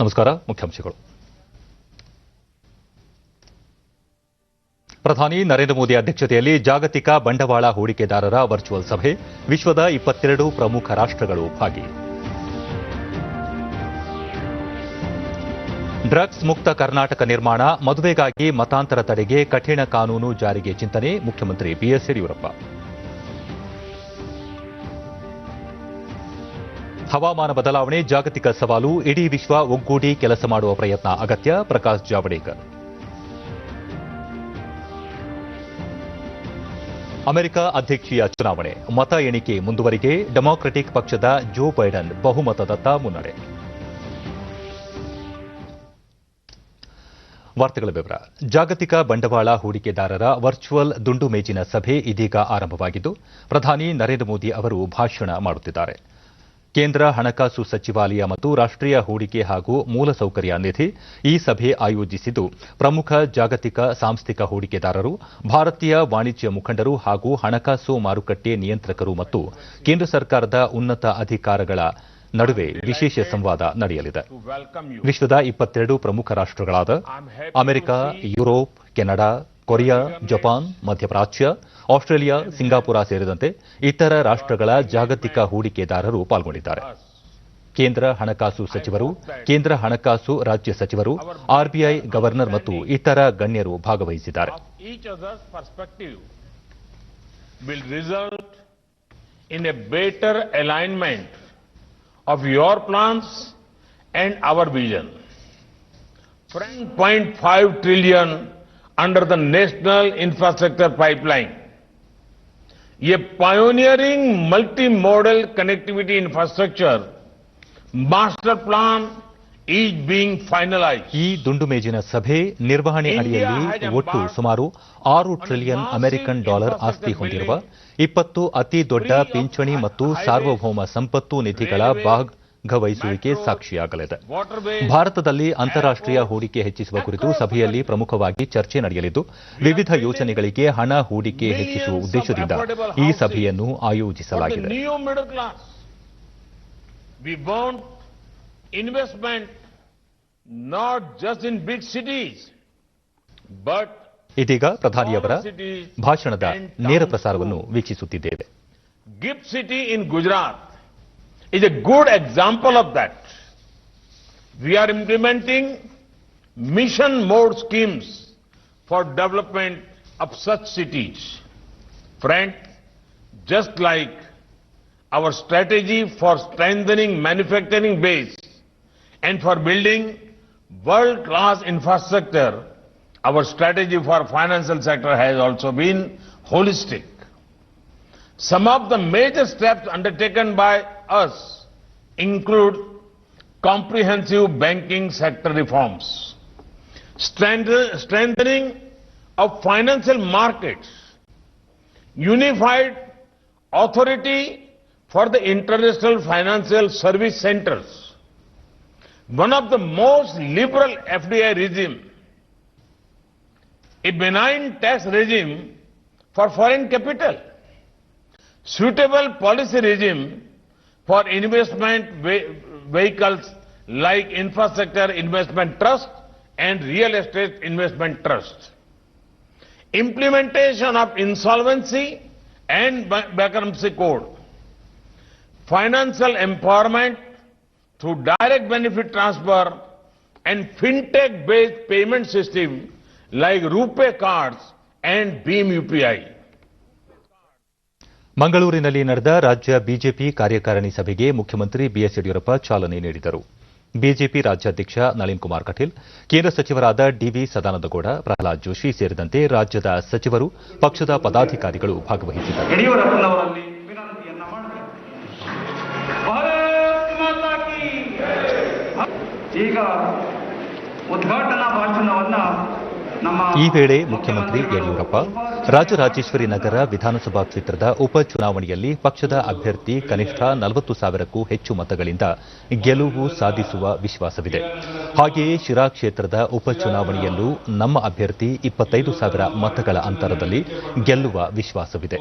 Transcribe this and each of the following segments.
ನಮಸ್ಕಾರ. ಮುಖ್ಯಾಂಶಗಳು. ಪ್ರಧಾನಿ ನರೇಂದ್ರ ಮೋದಿ ಅಧ್ಯಕ್ಷತೆಯಲ್ಲಿ ಜಾಗತಿಕ ಬಂಡವಾಳ ಹೂಡಿಕೆದಾರರ ವರ್ಚುವಲ್ ಸಭೆ, ವಿಶ್ವದ 22 ಪ್ರಮುಖ ರಾಷ್ಟ್ರಗಳು ಭಾಗಿ. ಡ್ರಗ್ಸ್ ಮುಕ್ತ ಕರ್ನಾಟಕ ನಿರ್ಮಾಣ, ಮದುವೆಗಾಗಿ ಮತಾಂತರ ತಡೆಗೆ ಕಠಿಣ ಕಾನೂನು ಜಾರಿಗೆ ಚಿಂತನೆ, ಮುಖ್ಯಮಂತ್ರಿ ಬಿಎಸ್ ಯಡಿಯೂರಪ್ಪ. ಹವಾಮಾನ ಬದಲಾವಣೆ ಜಾಗತಿಕ ಸವಾಲು, ಇಡೀ ವಿಶ್ವ ಒಗ್ಗೂಡಿ ಕೆಲಸ ಮಾಡುವ ಪ್ರಯತ್ನ ಅಗತ್ಯ, ಪ್ರಕಾಶ್ ಜಾವಡೇಕರ್. ಅಮೆರಿಕ ಅಧ್ಯಕ್ಷೀಯ ಚುನಾವಣೆ, ಮತ ಎಣಿಕೆ ಮುಂದುವರಿಕೆ, ಡೆಮಾಕ್ರೆಟಿಕ್ ಪಕ್ಷದ ಜೋ ಬೈಡನ್ ಬಹುಮತದತ್ತ ಮುನ್ನಡೆ. ವಾರ್ತೆಗಳ ವಿವರ. ಜಾಗತಿಕ ಬಂಡವಾಳ ಹೂಡಿಕೆದಾರರ ವರ್ಚುವಲ್ ದುಂಡು ಮೇಜಿನ ಸಭೆ ಇದೀಗ ಆರಂಭವಾಗಿದ್ದು, ಪ್ರಧಾನಿ ನರೇಂದ್ರ ಮೋದಿ ಅವರು ಭಾಷಣ ಮಾಡುತ್ತಿದ್ದಾರೆ. ಕೇಂದ್ರ ಹಣಕಾಸು ಸಚಿವಾಲಯ ಮತ್ತು ರಾಷ್ಟೀಯ ಹೂಡಿಕೆ ಹಾಗೂ ಮೂಲಸೌಕರ್ಯ ನಿಧಿ ಈ ಸಭೆ ಆಯೋಜಿಸಿದ್ದು, ಪ್ರಮುಖ ಜಾಗತಿಕ ಸಾಂಸ್ಥಿಕ ಹೂಡಿಕೆದಾರರು, ಭಾರತೀಯ ವಾಣಿಜ್ಯ ಮುಖಂಡರು ಹಾಗೂ ಹಣಕಾಸು ಮಾರುಕಟ್ಟೆ ನಿಯಂತ್ರಕರು ಮತ್ತು ಕೇಂದ್ರ ಸರ್ಕಾರದ ಉನ್ನತ ಅಧಿಕಾರಿಗಳ ನಡುವೆ ವಿಶೇಷ ಸಂವಾದ ನಡೆಯಲಿದೆ. ವಿಶ್ವದ 22 ಪ್ರಮುಖ ರಾಷ್ಟ್ರಗಳಾದ America, Europe, Canada, Korea, Japan, ಮಧ್ಯಪ್ರಾಚ್ಯ, ಆಸ್ಟ್ರೇಲಿಯಾ, ಸಿಂಗಾಪುರ ಸೇರಿದಂತೆ ಇತರ ರಾಷ್ಟ್ರಗಳ ಜಾಗತಿಕ ಹೂಡಿಕೆದಾರರು ಪಾಲ್ಗೊಂಡಿದ್ದಾರೆ. ಕೇಂದ್ರ ಹಣಕಾಸು ಸಚಿವರು, ಕೇಂದ್ರ ಹಣಕಾಸು ರಾಜ್ಯ ಸಚಿವರು, ಆರ್ಬಿಐ ಗವರ್ನರ್ ಮತ್ತು ಇತರ ಗಣ್ಯರು ಭಾಗವಹಿಸಿದ್ದಾರೆ. of your plans and our vision. 1.5 trillion under the National Infrastructure Pipeline. ये pioneering multimodal connectivity infrastructure master plan is being finalized. ಈ ದುಂಡು ಮೇಜಿನ ಸಭೆ ನಿರ್ವಹಣೆ ಅಡಿಯಲ್ಲಿ ಒಟ್ಟು ಸುಮಾರು 6 ಟ್ರಿಲಿಯನ್ ಅಮೆರಿಕನ್ ಡಾಲರ್ ಆಸ್ತಿ ಹೊಂದಿರುವ 20 ಅತಿ ದೊಡ್ಡ ಪಿಂಚಣಿ ಮತ್ತು ಸಾರ್ವಭೌಮ ಸಂಪತ್ತು ನಿಧಿಗಳ ಭಾಗವಹಿಸುವಿಕೆ ಸಾಕ್ಷಿಯಾಗಲಿದೆ. ಭಾರತದಲ್ಲಿ ಅಂತಾರಾಷ್ಟೀಯ ಹೂಡಿಕೆ ಹೆಚ್ಚಿಸುವ ಕುರಿತು ಸಭೆಯಲ್ಲಿ ಪ್ರಮುಖವಾಗಿ ಚರ್ಚೆ ನಡೆಯಲಿದ್ದು, ವಿವಿಧ ಯೋಜನೆಗಳಿಗೆ ಹಣ ಹೂಡಿಕೆ ಹೆಚ್ಚಿಸುವ ಉದ್ದೇಶದಿಂದ ಈ ಸಭೆಯನ್ನು ಆಯೋಜಿಸಲಾಗಿದೆ. Investment not just in big cities but ಇದೀಗ ಪ್ರಧಾನಿಯವರ ಭಾಷಣದ ನೇರ ಪ್ರಸಾರವನ್ನು ವೀಕ್ಷಿಸುತ್ತಿದ್ದೇವೆ. GIFT City in Gujarat is a good example of that. We are implementing mission mode schemes for development of such cities. Friend, just like our strategy for strengthening manufacturing base and for building world-class infrastructure, our strategy for financial sector has also been holistic. Some of the major steps undertaken by us include comprehensive banking sector reforms, strengthening of financial markets, unified authority for the international financial service centers, one of the most liberal FDI regime, a benign tax regime for foreign capital, suitable policy regime for investment vehicles like infrastructure investment trust and real estate investment trust, implementation of insolvency and bankruptcy code, financial empowerment through direct benefit transfer and fintech-based payment system like RuPay cards and Beam UPI. ಮಂಗಳೂರಿನಲ್ಲಿ ನಡೆದ ರಾಜ್ಯ BJP ಕಾರ್ಯಕಾರಿಣಿ ಸಭೆಗೆ ಮುಖ್ಯಮಂತ್ರಿ BS Yediyurappa ಚಾಲನೆ ನೀಡಿದರು. BJP ರಾಜ್ಯಾಧ್ಯಕ್ಷ ನಳಿನ್ ಕುಮಾರ್ ಕಟೀಲ್, ಕೇಂದ್ರ ಸಚಿವರಾದ ಡಿವಿ ಸದಾನಂದಗೌಡ, ಪ್ರಹ್ಲಾದ್ ಜೋಶಿ ಸೇರಿದಂತೆ ರಾಜ್ಯದ ಸಚಿವರು, ಪಕ್ಷದ ಪದಾಧಿಕಾರಿಗಳು ಭಾಗವಹಿಸಿದ್ದರು. ಈಗ ಉದ್ಘಾಟನಾ ಭಾಷಣವನ್ನ ಈ ವೇಳೆ ಮುಖ್ಯಮಂತ್ರಿ ಯಡಿಯೂರಪ್ಪ ರಾಜರಾಜೇಶ್ವರಿ ನಗರ ವಿಧಾನಸಭಾ ಕ್ಷೇತ್ರದ ಉಪಚುನಾವಣೆಯಲ್ಲಿ ಪಕ್ಷದ ಅಭ್ಯರ್ಥಿ ಕನಿಷ್ಠ 40,000ಕ್ಕೂ ಹೆಚ್ಚು ಮತಗಳಿಂದ ಗೆಲುವು ಸಾಧಿಸುವ ವಿಶ್ವಾಸವಿದೆ. ಹಾಗೆಯೇ ಶಿರಾ ಕ್ಷೇತ್ರದ ಉಪಚುನಾವಣೆಯಲ್ಲೂ ನಮ್ಮ ಅಭ್ಯರ್ಥಿ 25,000 ಮತಗಳ ಅಂತರದಲ್ಲಿ ಗೆಲ್ಲುವ ವಿಶ್ವಾಸವಿದೆ.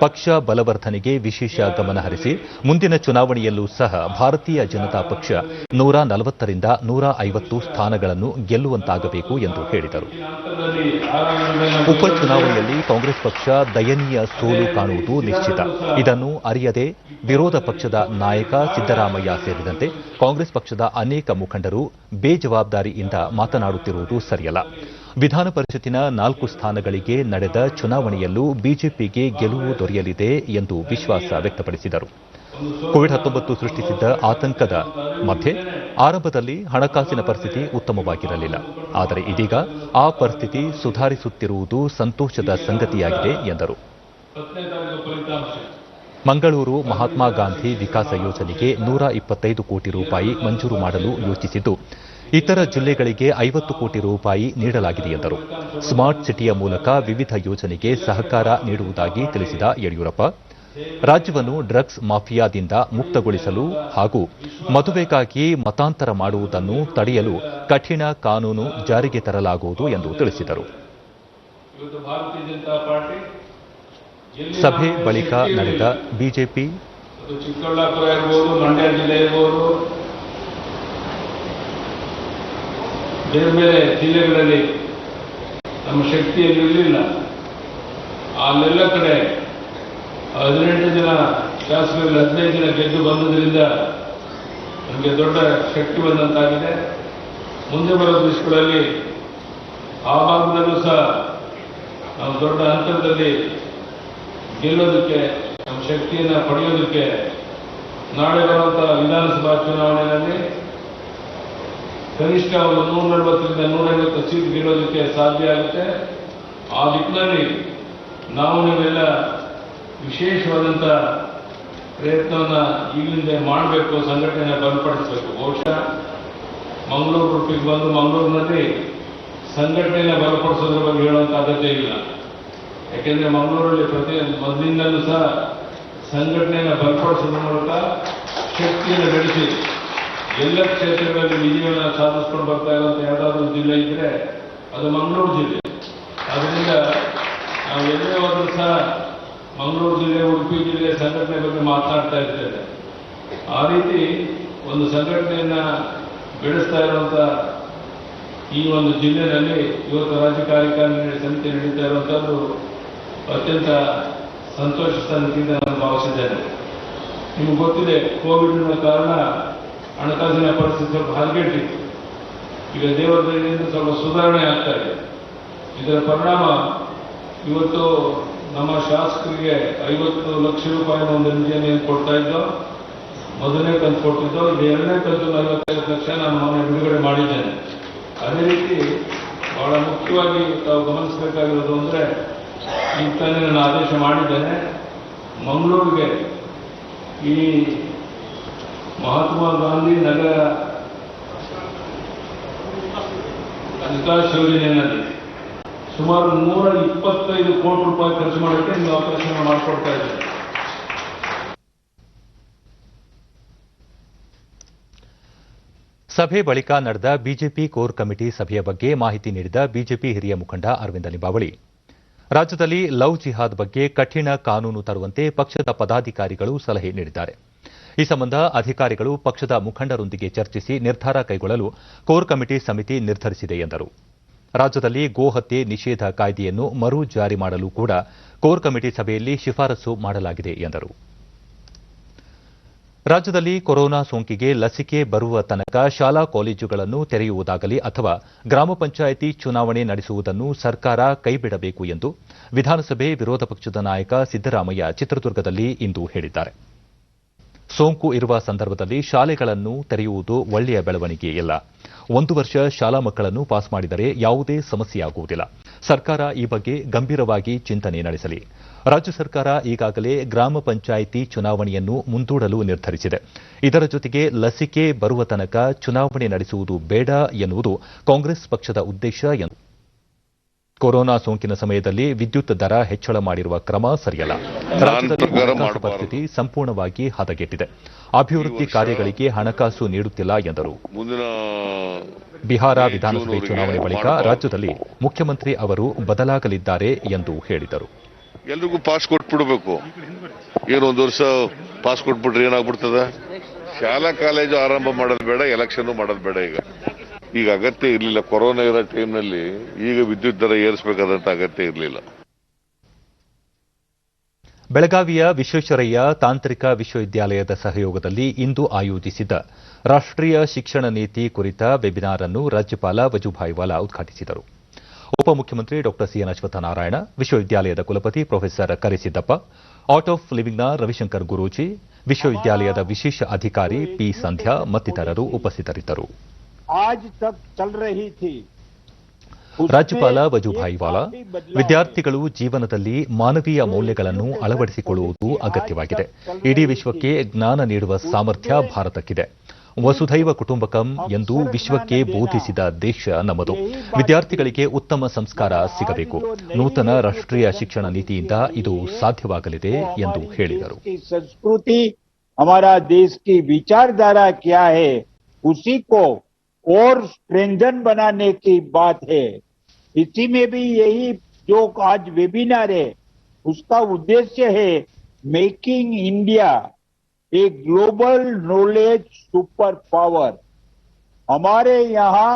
ಪಕ್ಷ ಬಲವರ್ಧನೆಗೆ ವಿಶೇಷ ಗಮನ ಹರಿಸಿ ಮುಂದಿನ ಚುನಾವಣೆಯಲ್ಲೂ ಸಹ ಭಾರತೀಯ ಜನತಾ ಪಕ್ಷ 140ರಿಂದ 150 ಸ್ಥಾನಗಳನ್ನು ಗೆಲ್ಲುವಂತಾಗಬೇಕು ಎಂದು ಹೇಳಿದರು. ಉಪಚುನಾವಣೆಯಲ್ಲಿ ಕಾಂಗ್ರೆಸ್ ಪಕ್ಷ ದಯನೀಯ ಸೋಲು ಕಾಣುವುದು ನಿಶ್ಚಿತ. ಇದನ್ನು ಅರಿಯದೆ ವಿರೋಧ ಪಕ್ಷದ ನಾಯಕ ಸಿದ್ದರಾಮಯ್ಯ ಸೇರಿದಂತೆ ಕಾಂಗ್ರೆಸ್ ಪಕ್ಷದ ಅನೇಕ ಮುಖಂಡರು ಬೇಜವಾಬ್ದಾರಿಯಿಂದ ಮಾತನಾಡುತ್ತಿರುವುದು ಸರಿಯಲ್ಲ. ವಿಧಾನ ಪರಿಷತ್ತಿನ 4 ಸ್ಥಾನಗಳಿಗೆ ನಡೆದ ಚುನಾವಣೆಯಲ್ಲೂ ಬಿಜೆಪಿಗೆ ಗೆಲುವು ದೊರೆಯಲಿದೆ ಎಂದು ವಿಶ್ವಾಸ ವ್ಯಕ್ತಪಡಿಸಿದರು. ಕೋವಿಡ್-19 ಸೃಷ್ಟಿಸಿದ್ದ ಆತಂಕದ ಮಧ್ಯೆ ಆರಂಭದಲ್ಲಿ ಹಣಕಾಸಿನ ಪರಿಸ್ಥಿತಿ ಉತ್ತಮವಾಗಿರಲಿಲ್ಲ. ಆದರೆ ಇದೀಗ ಆ ಪರಿಸ್ಥಿತಿ ಸುಧಾರಿಸುತ್ತಿರುವುದು ಸಂತೋಷದ ಸಂಗತಿಯಾಗಿದೆ ಎಂದರು. ಮಂಗಳೂರು ಮಹಾತ್ಮ ಗಾಂಧಿ ವಿಕಾಸ ಯೋಜನೆಗೆ 125 ಕೋಟಿ ರೂಪಾಯಿ ಮಂಜೂರು ಮಾಡಲು ಯೋಚಿಸಿದ್ದು, ಇತರ ಜಿಲ್ಲೆಗಳಿಗೆ 50 ಕೋಟಿ ರೂಪಾಯಿ ನೀಡಲಾಗಿದೆ ಎಂದರು. ಸ್ಮಾರ್ಟ್ ಸಿಟಿಯ ಮೂಲಕ ವಿವಿಧ ಯೋಜನೆಗೆ ಸಹಕಾರ ನೀಡುವುದಾಗಿ ತಿಳಿಸಿದ ಯಡಿಯೂರಪ್ಪ, ರಾಜ್ಯವನ್ನು ಡ್ರಗ್ಸ್ ಮಾಫಿಯಾದಿಂದ ಮುಕ್ತಗೊಳಿಸಲು ಹಾಗೂ ಮದುವೆಗಾಗಿ ಮತಾಂತರ ಮಾಡುವುದನ್ನು ತಡೆಯಲು ಕಠಿಣ ಕಾನೂನು ಜಾರಿಗೆ ತರಲಾಗುವುದು ಎಂದು ತಿಳಿಸಿದರು. ಸಭೆ ಬಳಿಕ ನಡೆದ ಬಿಜೆಪಿ ಚಿಕ್ಕಬಳ್ಳಾಪುರ ಇರ್ಬೋದು, ಮಂಡ್ಯ ಜಿಲ್ಲೆ ಇರ್ಬೋದು, ಬೇರೆ ಬೇರೆ ಜಿಲ್ಲೆಗಳಲ್ಲಿ ನಮ್ಮ ಶಕ್ತಿಯಲ್ಲಿ ಇರಲಿಲ್ಲ. ಅಲ್ಲೆಲ್ಲ ಕಡೆ 18 ಜನ ಶಾಸಕರಲ್ಲಿ 15 ಜನ ಗೆದ್ದು ಬಂದುದರಿಂದ ನಮಗೆ ದೊಡ್ಡ ಶಕ್ತಿ ಬಂದಂತಾಗಿದೆ. ಮುಂದೆ ಬರೋ ದಿವಸಗಳಲ್ಲಿ ಆ ಭಾಗದಲ್ಲೂ ಸಹ ನಾವು ದೊಡ್ಡ ಅಂತರದಲ್ಲಿ ಗೆಲ್ಲೋದಕ್ಕೆ, ನಮ್ಮ ಶಕ್ತಿಯನ್ನು ಪಡೆಯೋದಕ್ಕೆ ನಾಳೆ ಬರುವಂತಹ ವಿಧಾನಸಭಾ ಚುನಾವಣೆಯಲ್ಲಿ ಕನಿಷ್ಠ ಒಂದು 140ರಿಂದ 150 ಸೀಟ್ ಗೆಲ್ಲೋದಕ್ಕೆ ಸಾಧ್ಯ ಆಗುತ್ತೆ. ಆ ನಿಟ್ಟಿನಲ್ಲಿ ನಾವು ನೀವೆಲ್ಲ ವಿಶೇಷವಾದಂಥ ಪ್ರಯತ್ನವನ್ನು ಈಗಲಿಂದ ಮಾಡಬೇಕು, ಸಂಘಟನೆಯನ್ನು ಬಲಪಡಿಸಬೇಕು. ಬಹುಶಃ ಮಂಗಳೂರು ರೂಪಿಗೆ ಬಂದು ಮಂಗಳೂರಿನಲ್ಲಿ ಸಂಘಟನೆಯನ್ನು ಬಲಪಡಿಸೋದ್ರ ಬಗ್ಗೆ ಹೇಳುವಂಥ ಅಗತ್ಯ ಇಲ್ಲ. ಯಾಕೆಂದರೆ ಮಂಗಳೂರಲ್ಲಿ ಮೊದಲಿಂದಲೂ ಸಹ ಸಂಘಟನೆಯನ್ನು ಬಲಪಡಿಸೋದ್ರ ಮೂಲಕ ಶಕ್ತಿಯನ್ನು ಬೆಳೆಸಿ ಎಲ್ಲ ಕ್ಷೇತ್ರಗಳಲ್ಲಿ ವಿಜಯವನ್ನು ಸಾಧಿಸಿಕೊಂಡು ಬರ್ತಾ ಇರುವಂಥ ಯಾವುದಾದ್ರೂ ಜಿಲ್ಲೆ ಇದ್ದರೆ ಅದು ಮಂಗಳೂರು ಜಿಲ್ಲೆ. ಆದ್ದರಿಂದ ನಾವು ಎಲ್ಲೇ ಹೋದರೂ ಸಹ ಮಂಗಳೂರು ಜಿಲ್ಲೆ, ಉಡುಪಿ ಜಿಲ್ಲೆ ಸಂಘಟನೆ ಬಗ್ಗೆ ಮಾತನಾಡ್ತಾ ಇರ್ತೇವೆ. ಆ ರೀತಿ ಒಂದು ಸಂಘಟನೆಯನ್ನು ಬೆಳೆಸ್ತಾ ಇರುವಂಥ ಈ ಒಂದು ಜಿಲ್ಲೆಯಲ್ಲಿ ಇವತ್ತು ರಾಜ್ಯ ಕಾರ್ಯಕಾರಿಣಿ ಸಮಿತಿ ನಡೀತಾ ಇರುವಂಥದ್ದು ಅತ್ಯಂತ ಸಂತೋಷದ ಸಂಗತಿಯಿಂದ ನಾನು ಭಾವಿಸಿದ್ದೇನೆ. ನಿಮಗೆ ಗೊತ್ತಿದೆ, ಕೋವಿಡ್ನ ಕಾರಣ ಹಣಕಾಸಿನ ಪರಿಸ್ಥಿತಿ ಸ್ವಲ್ಪ ಹದಗೆಟ್ಟಿತ್ತು. ಈಗ ದೇವರ ದಯೆಯಿಂದ ಸ್ವಲ್ಪ ಸುಧಾರಣೆ ಆಗ್ತಾ ಇದೆ. ಇದರ ಪರಿಣಾಮ ಇವತ್ತು ನಮ್ಮ ಶಾಸಕರಿಗೆ 50 ಲಕ್ಷ ರೂಪಾಯಿ ಒಂದು ನಿಧಿಯನ್ನು ಕೊಡ್ತಾ ಇದ್ದೋ, ಮೊದಲನೇ ಕಂತು ಕೊಟ್ಟಿದ್ದೋ, ಇದು 2ನೇ ಕಂತು 45 ಲಕ್ಷ ನಾನು ಮೊನ್ನೆ ಬಿಡುಗಡೆ ಮಾಡಿದ್ದೇನೆ. ಅದೇ ರೀತಿ ಬಹಳ ಮುಖ್ಯವಾಗಿ ತಾವು ಗಮನಿಸಬೇಕಾಗಿರೋದು ಅಂದರೆ, ಈಗ ತಾನೇ ನಾನು ಆದೇಶ ಮಾಡಿದ್ದೇನೆ, ಮಂಗಳೂರಿಗೆ ಈ ಮಹಾತ್ಮ ಗಾಂಧಿ ನಗರ ವಿಕಾಸ್ ಯೋಜನೆಯಲ್ಲಿ ಸುಮಾರು 125 ಕೋಟಿ ರೂಪಾಯಿ ಖರ್ಚು ಮಾಡೋಕ್ಕೆ ನೀವು ಆಪರೇಷನ್ ಮಾಡಿಕೊಡ್ತಾ ಇದ್ದೀರಿ. ಸಭೆ ಬಳಿಕ ನಡೆದ ಬಿಜೆಪಿ ಕೋರ್ ಕಮಿಟಿ ಸಭೆಯ ಬಗ್ಗೆ ಮಾಹಿತಿ ನೀಡಿದ ಬಿಜೆಪಿ ಹಿರಿಯ ಮುಖಂಡ ಅರವಿಂದ ಲಿಂಬಾವಳಿ, ರಾಜ್ಯದಲ್ಲಿ ಲವ್ ಜಿಹಾದ್ ಬಗ್ಗೆ ಕಠಿಣ ಕಾನೂನು ತರುವಂತೆ ಪಕ್ಷದ ಪದಾಧಿಕಾರಿಗಳು ಸಲಹೆ ನೀಡಿದ್ದಾರೆ. ಈ ಸಂಬಂಧ ಅಧಿಕಾರಿಗಳು ಪಕ್ಷದ ಮುಖಂಡರೊಂದಿಗೆ ಚರ್ಚಿಸಿ ನಿರ್ಧಾರ ಕೈಗೊಳ್ಳಲು ಕೋರ್ ಕಮಿಟಿ ಸಮಿತಿ ನಿರ್ಧರಿಸಿದೆ ಎಂದರು. ರಾಜ್ಯದಲ್ಲಿ ಗೋಹತ್ಯೆ ನಿಷೇಧ ಕಾಯ್ದೆಯನ್ನು ಮರು ಜಾರಿ ಮಾಡಲು ಕೂಡ ಕೋರ್ ಕಮಿಟಿ ಸಭೆಯಲ್ಲಿ ಶಿಫಾರಸು ಮಾಡಲಾಗಿದೆ ಎಂದರು. ರಾಜ್ಯದಲ್ಲಿ ಕೊರೋನಾ ಸೋಂಕಿಗೆ ಲಸಿಕೆ ಬರುವ ತನಕ ಶಾಲಾ ಕಾಲೇಜುಗಳನ್ನು ತೆರೆಯುವುದಾಗಲಿ ಅಥವಾ ಗ್ರಾಮ ಪಂಚಾಯಿತಿ ಚುನಾವಣೆ ನಡೆಸುವುದನ್ನು ಸರ್ಕಾರ ಕೈಬಿಡಬೇಕು ಎಂದು ವಿಧಾನಸಭೆ ವಿರೋಧ ಪಕ್ಷದ ನಾಯಕ ಸಿದ್ದರಾಮಯ್ಯ ಚಿತ್ರದುರ್ಗದಲ್ಲಿ ಇಂದು ಹೇಳಿದ್ದಾರೆ. ಸೋಂಕು ಇರುವ ಸಂದರ್ಭದಲ್ಲಿ ಶಾಲೆಗಳನ್ನು ತೆರೆಯುವುದು ಒಳ್ಳೆಯ ಬೆಳವಣಿಗೆಯಲ್ಲ. 1 ವರ್ಷ ಶಾಲಾ ಮಕ್ಕಳನ್ನು ಪಾಸ್ ಮಾಡಿದರೆ ಯಾವುದೇ ಸಮಸ್ಯೆಯಾಗುವುದಿಲ್ಲ. ಸರ್ಕಾರ ಈ ಬಗ್ಗೆ ಗಂಭೀರವಾಗಿ ಚಿಂತನೆ ನಡೆಸಲಿ. ರಾಜ್ಯ ಸರ್ಕಾರ ಈಗಾಗಲೇ ಗ್ರಾಮ ಪಂಚಾಯಿತಿ ಚುನಾವಣೆಯನ್ನು ಮುಂದೂಡಲು ನಿರ್ಧರಿಸಿದೆ. ಇದರ ಜೊತೆಗೆ ಲಸಿಕೆ ಬರುವ ತನಕ ಚುನಾವಣೆ ನಡೆಸುವುದು ಬೇಡ ಎನ್ನುವುದು ಕಾಂಗ್ರೆಸ್ ಪಕ್ಷದ ಉದ್ದೇಶ ಎಂದು ಕೊರೋನಾ ಸೋಂಕಿನ ಸಮಯದಲ್ಲಿ ವಿದ್ಯುತ್ ದರ ಹೆಚ್ಚಳ ಮಾಡಿರುವ ಕ್ರಮ ಸರಿಯಲ್ಲ. ರಾಜ್ಯದಲ್ಲಿ ಹಣಕಾಸು ಪರಿಸ್ಥಿತಿ ಸಂಪೂರ್ಣವಾಗಿ ಹದಗೆಟ್ಟಿದೆ. ಅಭಿವೃದ್ಧಿ ಕಾರ್ಯಗಳಿಗೆ ಹಣಕಾಸು ನೀಡುತ್ತಿಲ್ಲ ಎಂದರು. ಬಿಹಾರ ವಿಧಾನಸಭೆ ಚುನಾವಣೆ ಬಳಿಕ ರಾಜ್ಯದಲ್ಲಿ ಮುಖ್ಯಮಂತ್ರಿ ಅವರು ಬದಲಾಗಲಿದ್ದಾರೆ ಎಂದು ಹೇಳಿದರು. ಎಲ್ರಿಗೂ ಪಾಸ್ ಕೊಟ್ಬಿಡ್ಬೇಕು. ಏನು ಒಂದು ವರ್ಷ ಪಾಸ್ ಕೊಟ್ಬಿಟ್ರೆ ಏನಾಗ್ಬಿಡ್ತದೆ? ಶಾಲಾ ಕಾಲೇಜು ಆರಂಭ ಮಾಡೋದು ಬೇಡ, ಎಲೆಕ್ಷನ್ ಮಾಡೋದು ಬೇಡ. ಈಗ ಅಗತ್ಯ ಇರಲಿಲ್ಲ. ಕೊರೋನಾ ಇರೋ ಟೈಮ್ನಲ್ಲಿ ಈಗ ವಿದ್ಯುತ್ ದರ ಏರಿಸಬೇಕಾದಂತ ಅಗತ್ಯ ಇರಲಿಲ್ಲ. ಬೆಳಗಾವಿಯ ವಿಶ್ವೇಶ್ವರಯ್ಯ ತಾಂತ್ರಿಕ ವಿಶ್ವವಿದ್ಯಾಲಯದ ಸಹಯೋಗದಲ್ಲಿ ಇಂದು ಆಯೋಜಿಸಿದ್ದ ರಾಷ್ಟ್ರೀಯ ಶಿಕ್ಷಣ ನೀತಿ ಕುರಿತ ವೆಬಿನಾರ್ ಅನ್ನು ರಾಜ್ಯಪಾಲ ವಜುಭಾಯಿ ವಾಲಾ ಉದ್ಘಾಟಿಸಿದರು. ಉಪಮುಖ್ಯಮಂತ್ರಿ ಡಾ ಸಿಎನ್ ಅಶ್ವತ್ಥನಾರಾಯಣ, ವಿಶ್ವವಿದ್ಯಾಲಯದ ಕುಲಪತಿ ಪ್ರೊಫೆಸರ್ ಕರಿಸಿದ್ದಪ್ಪ, ಆರ್ಟ್ ಆಫ್ ಲಿವಿಂಗ್ನ ರವಿಶಂಕರ್ ಗುರೂಜಿ, ವಿಶ್ವವಿದ್ಯಾಲಯದ ವಿಶೇಷ ಅಧಿಕಾರಿ ಪಿ ಸಂಧ್ಯಾ ಮತ್ತಿತರರು ಉಪಸ್ಥಿತರಿದ್ದರು. ರಾಜ್ಯಪಾಲ ವಜುಭಾಯಿ ವಾಲಾ, ವಿದ್ಯಾರ್ಥಿಗಳು ಜೀವನದಲ್ಲಿ ಮಾನವೀಯ ಮೌಲ್ಯಗಳನ್ನು ಅಳವಡಿಸಿಕೊಳ್ಳುವುದು ಅಗತ್ಯವಾಗಿದೆ. ಇಡೀ ವಿಶ್ವಕ್ಕೆ ಜ್ಞಾನ ನೀಡುವ ಸಾಮರ್ಥ್ಯ ಭಾರತಕ್ಕಿದೆ. ವಸುಧೈವ ಕುಟುಂಬಕಂ ಎಂದು ವಿಶ್ವಕ್ಕೆ ಬೋಧಿಸಿದ ದೇಶ ನಮ್ಮದು. ವಿದ್ಯಾರ್ಥಿಗಳಿಗೆ ಉತ್ತಮ ಸಂಸ್ಕಾರ ಸಿಗಬೇಕು. ನೂತನ ರಾಷ್ಟ್ರೀಯ ಶಿಕ್ಷಣ ನೀತಿಯಿಂದ ಇದು ಸಾಧ್ಯವಾಗಲಿದೆ ಎಂದು ಹೇಳಿದರು. ಸಂಸ್ಕೃತಿ हमारा देश की विचारधारा क्या है, उसी को और स्ट्रेंथन बनाने की बात है. इसी में भी यही जो आज वेबिनार है उसका उद्देश्य है making India a global knowledge super power. हमारे यहाँ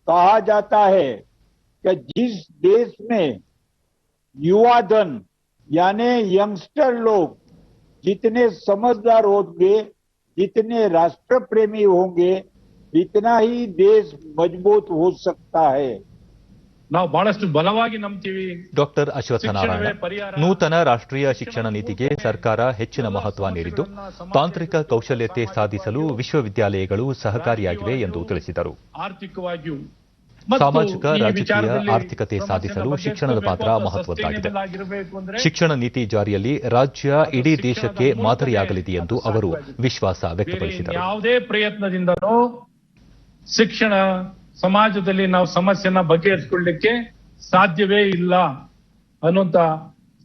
कहा जाता है कि जिस देश में युवा धन यानी यंगस्टर लोग जितने समझदार होंगे, जितने राष्ट्र प्रेमी होंगे, इतना ही देश मजबूत हो सकता है. ನಾವು ಬಹಳಷ್ಟು ಬಲವಾಗಿ ನಂಬ್ತೀವಿ. ಡಾಕ್ಟರ್ ಅಶ್ವತ್ಥನಾರಾಯಣ, ನೂತನ ರಾಷ್ಟ್ರೀಯ ಶಿಕ್ಷಣ ನೀತಿಗೆ ಸರ್ಕಾರ ಹೆಚ್ಚಿನ ಮಹತ್ವ ನೀಡಿದ್ದು, ತಾಂತ್ರಿಕ ಕೌಶಲ್ಯತೆ ಸಾಧಿಸಲು ವಿಶ್ವವಿದ್ಯಾಲಯಗಳು ಸಹಕಾರಿಯಾಗಿವೆ ಎಂದು ತಿಳಿಸಿದರು. ಆರ್ಥಿಕವಾಗಿಯೂ ಸಾಮಾಜಿಕ ರಾಜಕೀಯ ಆರ್ಥಿಕತೆ ಸಾಧಿಸಲು ಶಿಕ್ಷಣದ ಪಾತ್ರ ಮಹತ್ವದ್ದಾಗಿದೆ. ಶಿಕ್ಷಣ ನೀತಿ ಜಾರಿಯಲ್ಲಿ ರಾಜ್ಯ ಇಡೀ ದೇಶಕ್ಕೆ ಮಾದರಿಯಾಗಲಿದೆ ಎಂದು ಅವರು ವಿಶ್ವಾಸ ವ್ಯಕ್ತಪಡಿಸಿದರು. ಯಾವುದೇ ಪ್ರಯತ್ನದಿಂದಲೂ ಶಿಕ್ಷಣ ಸಮಾಜದಲ್ಲಿ ನಾವು ಸಮಸ್ಯೆನ ಬಗೆಹರಿಸಿಕೊಳ್ಳಲಿಕ್ಕೆ ಸಾಧ್ಯವೇ ಇಲ್ಲ ಅನ್ನುವಂತ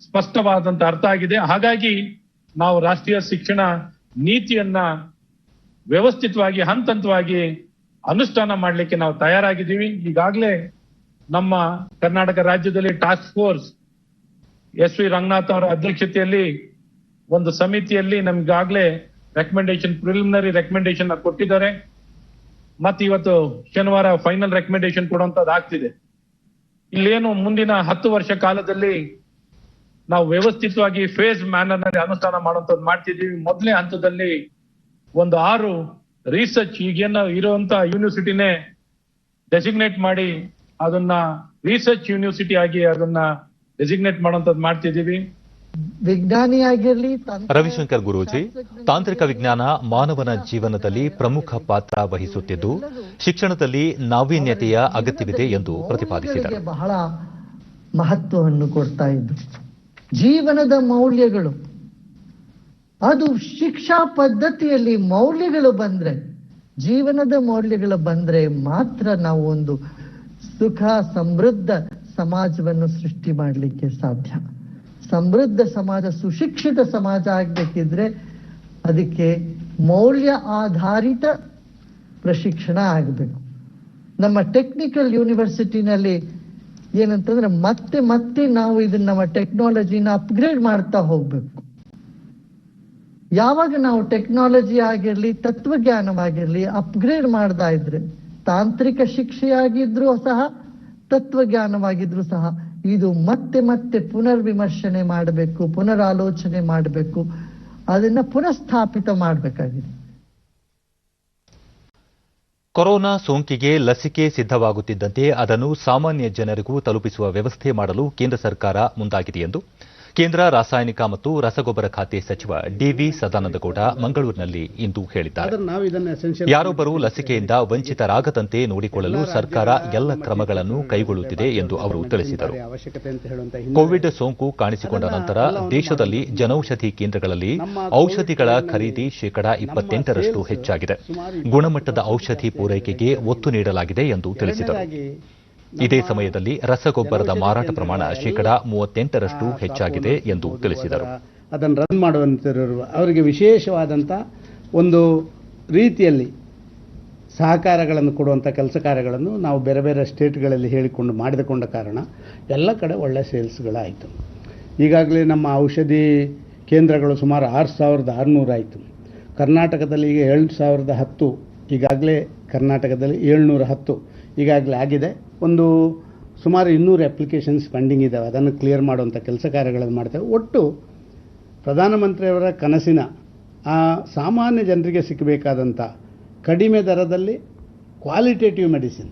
ಸ್ಪಷ್ಟವಾದಂತ ಅರ್ಥ ಆಗಿದೆ. ಹಾಗಾಗಿ ನಾವು ರಾಷ್ಟ್ರೀಯ ಶಿಕ್ಷಣ ನೀತಿಯನ್ನ ವ್ಯವಸ್ಥಿತವಾಗಿ ಹಂತವಾಗಿ ಅನುಷ್ಠಾನ ಮಾಡಲಿಕ್ಕೆ ನಾವು ತಯಾರಾಗಿದ್ದೀವಿ. ಈಗಾಗಲೇ ನಮ್ಮ ಕರ್ನಾಟಕ ರಾಜ್ಯದಲ್ಲಿ task force S V Ranganath ಅವರ ಅಧ್ಯಕ್ಷತೆಯಲ್ಲಿ ಒಂದು ಸಮಿತಿಯಲ್ಲಿ ನಮ್ಗಾಗ್ಲೇ ಪ್ರಿಲಿಮಿನರಿ ರೆಕಮೆಂಡೇಶನ್ ಕೊಟ್ಟಿದ್ದಾರೆ. ಮತ್ತೆ ಇವತ್ತು ಶನಿವಾರ ಫೈನಲ್ ರೆಕಮೆಂಡೇಶನ್ ಕೊಡುವಂತದ್ದು ಆಗ್ತಿದೆ. ಇಲ್ಲೇನು ಮುಂದಿನ 10 ವರ್ಷ ಕಾಲದಲ್ಲಿ ನಾವು ವ್ಯವಸ್ಥಿತವಾಗಿ ಫೇಸ್ ಮ್ಯಾನರ್ ನಲ್ಲಿ ಅನುಷ್ಠಾನ ಮಾಡುವಂತದ್ದು ಮಾಡ್ತಿದ್ದೀವಿ. ಮೊದಲನೇ ಹಂತದಲ್ಲಿ ಒಂದು 6 ರಿಸರ್ಚ್ ಈಗೇನು ಇರುವಂತ ಯೂನಿವರ್ಸಿಟಿನೇ ಡೆಸಿಗ್ನೇಟ್ ಮಾಡಿ ಅದನ್ನ ರಿಸರ್ಚ್ ಯೂನಿವರ್ಸಿಟಿ ಆಗಿ ಅದನ್ನ ಡೆಸಿಗ್ನೇಟ್ ಮಾಡುವಂತದ್ದು ಮಾಡ್ತಿದ್ದೀವಿ. ವಿಜ್ಞಾನಿಯಾಗಿರಲಿ, ರವಿಶಂಕರ್ ಗುರೂಜಿ, ತಾಂತ್ರಿಕ ವಿಜ್ಞಾನ ಮಾನವನ ಜೀವನದಲ್ಲಿ ಪ್ರಮುಖ ಪಾತ್ರ ವಹಿಸುತ್ತಿದ್ದು, ಶಿಕ್ಷಣದಲ್ಲಿ ನಾವೀನ್ಯತೆಯ ಅಗತ್ಯವಿದೆ ಎಂದು ಪ್ರತಿಪಾದಿಸಿದರು. ಬಹಳ ಮಹತ್ವವನ್ನು ಕೊಡ್ತಾ ಇದ್ದು ಜೀವನದ ಮೌಲ್ಯಗಳು, ಅದು ಶಿಕ್ಷಾ ಪದ್ಧತಿಯಲ್ಲಿ ಮೌಲ್ಯಗಳು ಬಂದ್ರೆ, ಜೀವನದ ಮೌಲ್ಯಗಳು ಬಂದ್ರೆ ಮಾತ್ರ ನಾವು ಒಂದು ಸುಖ ಸಮೃದ್ಧ ಸಮಾಜವನ್ನು ಸೃಷ್ಟಿ ಮಾಡಲಿಕ್ಕೆ ಸಾಧ್ಯ. ಸಮೃದ್ಧ ಸಮಾಜ, ಸುಶಿಕ್ಷಿತ ಸಮಾಜ ಆಗ್ಬೇಕಿದ್ರೆ ಅದಕ್ಕೆ ಮೌಲ್ಯ ಆಧಾರಿತ ಪ್ರಶಿಕ್ಷಣ ಆಗಬೇಕು. ನಮ್ಮ ಟೆಕ್ನಿಕಲ್ ಯೂನಿವರ್ಸಿಟಿನಲ್ಲಿ ಏನಂತಂದ್ರೆ ಮತ್ತೆ ಮತ್ತೆ ನಾವು ಇದನ್ನ ನಮ್ಮ ಟೆಕ್ನಾಲಜಿನ ಅಪ್ಗ್ರೇಡ್ ಮಾಡ್ತಾ ಹೋಗ್ಬೇಕು. ಯಾವಾಗ ನಾವು ಟೆಕ್ನಾಲಜಿ ಆಗಿರ್ಲಿ, ತತ್ವಜ್ಞಾನವಾಗಿರ್ಲಿ ಅಪ್ಗ್ರೇಡ್ ಮಾಡ್ತಾ ಇದ್ರೆ, ತಾಂತ್ರಿಕ ಶಿಕ್ಷೆಯಾಗಿದ್ರು ಸಹ ತತ್ವಜ್ಞಾನವಾಗಿದ್ರು ಸಹ ಇದು ಮತ್ತೆ ಮತ್ತೆ ಪುನರ್ವಿಮರ್ಶನೆ ಮಾಡಬೇಕು, ಪುನರಾಲೋಚನೆ ಮಾಡಬೇಕು, ಅದನ್ನ ಪುನಃಸ್ಥಾಪಿತ ಮಾಡಬೇಕಾಗಿದೆ. ಕೊರೋನಾ ಸೋಂಕಿಗೆ ಲಸಿಕೆ ಸಿದ್ಧವಾಗುತ್ತಿದ್ದಂತೆ ಅದನ್ನು ಸಾಮಾನ್ಯ ಜನರಿಗೂ ತಲುಪಿಸುವ ವ್ಯವಸ್ಥೆ ಮಾಡಲು ಕೇಂದ್ರ ಸರ್ಕಾರ ಮುಂದಾಗಿದೆ ಎಂದು ಕೇಂದ್ರ ರಾಸಾಯನಿಕ ಮತ್ತು ರಸಗೊಬ್ಬರ ಖಾತೆ ಸಚಿವ ಡಿವಿ ಸದಾನಂದಗೌಡ ಮಂಗಳೂರಿನಲ್ಲಿ ಇಂದು ಹೇಳಿದ್ದಾರೆ. ಯಾರೊಬ್ಬರು ಲಸಿಕೆಯಿಂದ ವಂಚಿತರಾಗದಂತೆ ನೋಡಿಕೊಳ್ಳಲು ಸರ್ಕಾರ ಎಲ್ಲ ಕ್ರಮಗಳನ್ನು ಕೈಗೊಳ್ಳುತ್ತಿದೆ ಎಂದು ಅವರು ತಿಳಿಸಿದರು. ಕೋವಿಡ್ ಸೋಂಕು ಕಾಣಿಸಿಕೊಂಡ ನಂತರ ದೇಶದಲ್ಲಿ ಜನೌಷಧಿ ಕೇಂದ್ರಗಳಲ್ಲಿ ಔಷಧಿಗಳ ಖರೀದಿ ಶೇಕಡಾ 28ರಷ್ಟು ಹೆಚ್ಚಾಗಿದೆ. ಗುಣಮಟ್ಟದ ಔಷಧಿ ಪೂರೈಕೆಗೆ ಒತ್ತು ನೀಡಲಾಗಿದೆ ಎಂದು ತಿಳಿಸಿದರು. ಇದೇ ಸಮಯದಲ್ಲಿ ರಸಗೊಬ್ಬರದ ಮಾರಾಟ ಪ್ರಮಾಣ ಶೇಕಡಾ 38ರಷ್ಟು ಹೆಚ್ಚಾಗಿದೆ ಎಂದು ತಿಳಿಸಿದರು. ಅದನ್ನು ರನ್ ಮಾಡುವಂತರು ಅವರಿಗೆ ವಿಶೇಷವಾದಂಥ ಒಂದು ರೀತಿಯಲ್ಲಿ ಸಹಕಾರಗಳನ್ನು ಕೊಡುವಂಥ ಕೆಲಸ ಕಾರ್ಯಗಳನ್ನು ನಾವು ಬೇರೆ ಬೇರೆ ಸ್ಟೇಟ್ಗಳಲ್ಲಿ ಹೇಳಿಕೊಂಡು ಮಾಡಿಕೊಂಡ ಕಾರಣ ಎಲ್ಲ ಕಡೆ ಒಳ್ಳೆಯ ಸೇಲ್ಸ್ಗಳಾಯಿತು. ಈಗಾಗಲೇ ನಮ್ಮ ಔಷಧಿ ಕೇಂದ್ರಗಳು ಸುಮಾರು 6,600 ಆಯಿತು. ಕರ್ನಾಟಕದಲ್ಲಿ ಈಗ 7,010 ಈಗಾಗಲೇ ಕರ್ನಾಟಕದಲ್ಲಿ 710 ಈಗಾಗಲೇ ಆಗಿದೆ. ಒಂದು ಸುಮಾರು 200 ಅಪ್ಲಿಕೇಶನ್ಸ್ ಪೆಂಡಿಂಗ್ ಇದ್ದಾವೆ. ಅದನ್ನು ಕ್ಲಿಯರ್ ಮಾಡುವಂಥ ಕೆಲಸ ಕಾರ್ಯಗಳನ್ನು ಮಾಡ್ತೇವೆ. ಒಟ್ಟು ಪ್ರಧಾನಮಂತ್ರಿಯವರ ಕನಸಿನ ಆ ಸಾಮಾನ್ಯ ಜನರಿಗೆ ಸಿಕ್ಕಬೇಕಾದಂಥ ಕಡಿಮೆ ದರದಲ್ಲಿ ಕ್ವಾಲಿಟೇಟಿವ್ ಮೆಡಿಸಿನ್.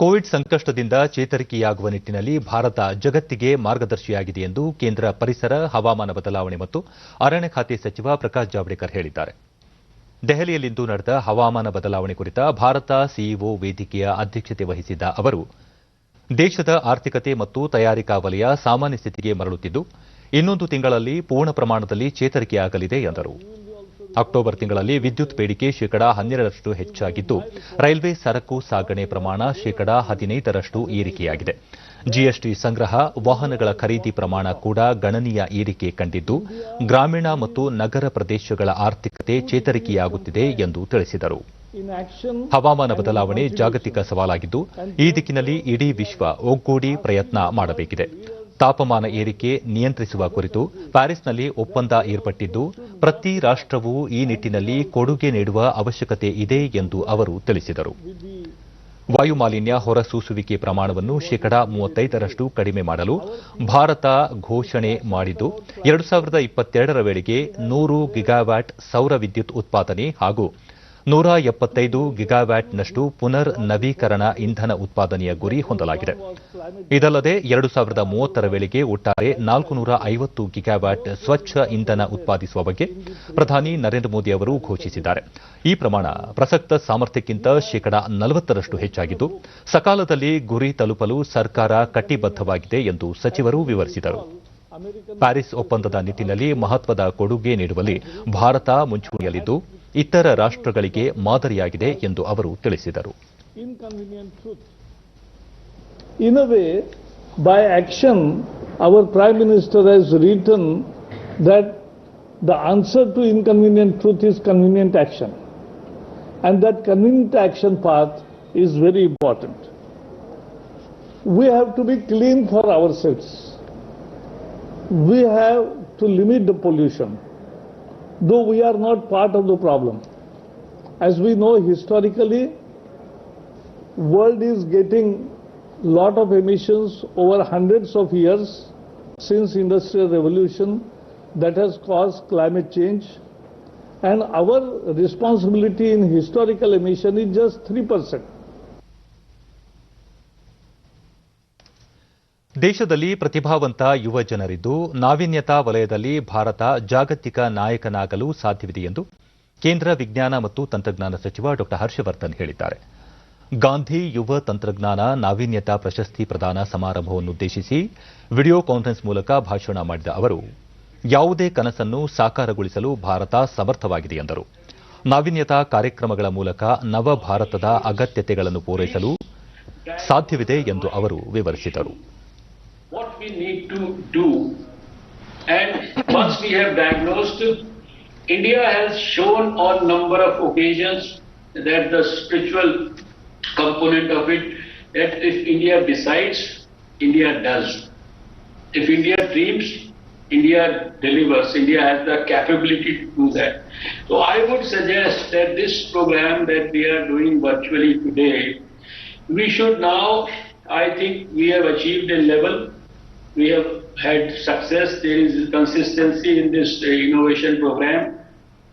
ಕೋವಿಡ್ ಸಂಕಷ್ಟದಿಂದ ಚೇತರಿಕೆಯಾಗುವ ನಿಟ್ಟಿನಲ್ಲಿ ಭಾರತ ಜಗತ್ತಿಗೆ ಮಾರ್ಗದರ್ಶಿಯಾಗಿದೆ ಎಂದು ಕೇಂದ್ರ ಪರಿಸರ, ಹವಾಮಾನ ಬದಲಾವಣೆ ಮತ್ತು ಅರಣ್ಯ ಖಾತೆ ಸಚಿವ ಪ್ರಕಾಶ್ ಜಾವಡೇಕರ್ ಹೇಳಿದ್ದಾರೆ. ದೆಹಲಿಯಲ್ಲಿಂದು ನಡೆದ ಹವಾಮಾನ ಬದಲಾವಣೆ ಕುರಿತ ಭಾರತ ಸಿಇಒ ವೇದಿಕೆಯ ಅಧ್ಯಕ್ಷತೆ ವಹಿಸಿದ್ದ ಅವರು, ದೇಶದ ಆರ್ಥಿಕತೆ ಮತ್ತು ತಯಾರಿಕಾ ವಲಯ ಸಾಮಾನ್ಯ ಸ್ಥಿತಿಗೆ ಮರಳುತ್ತಿದ್ದು, ಇನ್ನೊಂದು ತಿಂಗಳಲ್ಲಿ ಪೂರ್ಣ ಪ್ರಮಾಣದಲ್ಲಿ ಚೇತರಿಕೆಯಾಗಲಿದೆ ಎಂದರು. ಅಕ್ಟೋಬರ್ ತಿಂಗಳಲ್ಲಿ ವಿದ್ಯುತ್ ಬೇಡಿಕೆ ಶೇಕಡಾ 12ರಷ್ಟು ಹೆಚ್ಚಾಗಿದ್ದು, ರೈಲ್ವೆ ಸರಕು ಸಾಗಣೆ ಪ್ರಮಾಣ ಶೇಕಡಾ 15ರಷ್ಟು ಏರಿಕೆಯಾಗಿದೆ. ಜಿಎಸ್ಟಿ ಸಂಗ್ರಹ, ವಾಹನಗಳ ಖರೀದಿ ಪ್ರಮಾಣ ಕೂಡ ಗಣನೀಯ ಏರಿಕೆ ಕಂಡಿದ್ದು, ಗ್ರಾಮೀಣ ಮತ್ತು ನಗರ ಪ್ರದೇಶಗಳ ಆರ್ಥಿಕತೆ ಚೇತರಿಕೆಯಾಗುತ್ತಿದೆ ಎಂದು ತಿಳಿಸಿದರು. ಹವಾಮಾನ ಬದಲಾವಣೆ ಜಾಗತಿಕ ಸವಾಲಾಗಿದ್ದು, ಈ ದಿಕ್ಕಿನಲ್ಲಿ ಇಡೀ ವಿಶ್ವ ಒಗ್ಗೂಡಿ ಪ್ರಯತ್ನ ಮಾಡಬೇಕಿದೆ. ತಾಪಮಾನ ಏರಿಕೆ ನಿಯಂತ್ರಿಸುವ ಕುರಿತು ಪ್ಯಾರಿಸ್ನಲ್ಲಿ ಒಪ್ಪಂದ ಏರ್ಪಟ್ಟಿದ್ದು, ಪ್ರತಿ ರಾಷ್ಟವೂ ಈ ನಿಟ್ಟಿನಲ್ಲಿ ಕೊಡುಗೆ ನೀಡುವ ಅವಶ್ಯಕತೆ ಇದೆ ಎಂದು ಅವರು ತಿಳಿಸಿದರು. ವಾಯುಮಾಲಿನ್ಯ ಹೊರಸೂಸುವಿಕೆ ಪ್ರಮಾಣವನ್ನು ಶೇಕಡಾ 35ರಷ್ಟು ಕಡಿಮೆ ಮಾಡಲು ಭಾರತ ಘೋಷಣೆ ಮಾಡಿದ್ದು, 2022ರ ವೇಳೆಗೆ 100 ಗಿಗಾವ್ಯಾಟ್ ಸೌರ ವಿದ್ಯುತ್ ಉತ್ಪಾದನೆ ಹಾಗೂ 175 ಗಿಗಾವ್ಯಾಟ್ನಷ್ಟು ಪುನರ್ ನವೀಕರಣ ಇಂಧನ ಉತ್ಪಾದನೆಯ ಗುರಿ ಹೊಂದಲಾಗಿದೆ. ಇದಲ್ಲದೆ 2030ರ ವೇಳೆಗೆ ಒಟ್ಟಾರೆ 450 ಗಿಗಾವ್ಯಾಟ್ ಸ್ವಚ್ಛ ಇಂಧನ ಉತ್ಪಾದಿಸುವ ಬಗ್ಗೆ ಪ್ರಧಾನಿ ನರೇಂದ್ರ ಮೋದಿ ಅವರು ಘೋಷಿಸಿದ್ದಾರೆ. ಈ ಪ್ರಮಾಣ ಪ್ರಸಕ್ತ ಸಾಮರ್ಥ್ಯಕ್ಕಿಂತ ಶೇಕಡಾ 40ರಷ್ಟು ಹೆಚ್ಚಾಗಿದ್ದು, ಸಕಾಲದಲ್ಲಿ ಗುರಿ ತಲುಪಲು ಸರ್ಕಾರ ಕಟಿಬದ್ದವಾಗಿದೆ ಎಂದು ಸಚಿವರು ವಿವರಿಸಿದರು. ಪ್ಯಾರಿಸ್ ಒಪ್ಪಂದದ ನಿಟ್ಟಿನಲ್ಲಿ ಮಹತ್ವದ ಕೊಡುಗೆ ನೀಡುವಲ್ಲಿ ಭಾರತ ಮುಂಚೂಣಿಯಲ್ಲಿದ್ದು, ಇತರ ರಾಷ್ಟಗಳಿಗೆ ಮಾದರಿಯಾಗಿದೆ ಎಂದು ಅವರು ತಿಳಿಸಿದರು. In a way, by action, our Prime Minister has written that the answer to inconvenient truth is convenient action. And that convenient action path is very important. We have to be clean for ourselves. We have to limit the pollution, though we are not part of the problem. As we know, historically, world is getting lot of emissions over hundreds of years since Industrial Revolution that has caused climate change, and our responsibility in historical emission is just 3%. ದೇಶದಲ್ಲಿ ಪ್ರತಿಭಾವಂತ ಯುವ ಜನರಿದ್ದು, ನಾವೀನ್ಯತಾ ವಲಯದಲ್ಲಿ ಭಾರತ ಜಾಗತಿಕ ನಾಯಕನಾಗಲು ಸಾಧ್ಯವಿದೆ ಎಂದು ಕೇಂದ್ರ ವಿಜ್ಞಾನ ಮತ್ತು ತಂತ್ರಜ್ಞಾನ ಸಚಿವ ಡಾ ಹರ್ಷವರ್ಧನ್ ಹೇಳಿದ್ದಾರೆ. ಗಾಂಧಿ ಯುವ ತಂತ್ರಜ್ಞಾನ ನಾವೀನ್ಯತಾ ಪ್ರಶಸ್ತಿ ಪ್ರದಾನ ಸಮಾರಂಭವನ್ನುದ್ದೇಶಿಸಿ ವಿಡಿಯೋ ಕಾನ್ಫರೆನ್ಸ್ ಮೂಲಕ ಭಾಷಣ ಮಾಡಿದ ಅವರು, ಯಾವುದೇ ಕನಸನ್ನು ಸಾಕಾರಗೊಳಿಸಲು ಭಾರತ ಸಮರ್ಥವಾಗಿದೆ ಎಂದರು. ನಾವೀನ್ಯತಾ ಕಾರ್ಯಕ್ರಮಗಳ ಮೂಲಕ ನವ ಭಾರತದ ಅಗತ್ಯತೆಗಳನ್ನು ಪೂರೈಸಲು ಸಾಧ್ಯವಿದೆ ಎಂದು ಅವರು ವಿವರಿಸಿದರು. What we need to do, and once we have diagnosed, India has shown on number of occasions that the spiritual component of it, that if India decides, India does. If India dreams, India delivers. India has the capability to do that. So I would suggest that this program that we are doing virtually today, we should now, I think we have achieved a level. We have had success. There is consistency in this innovation program,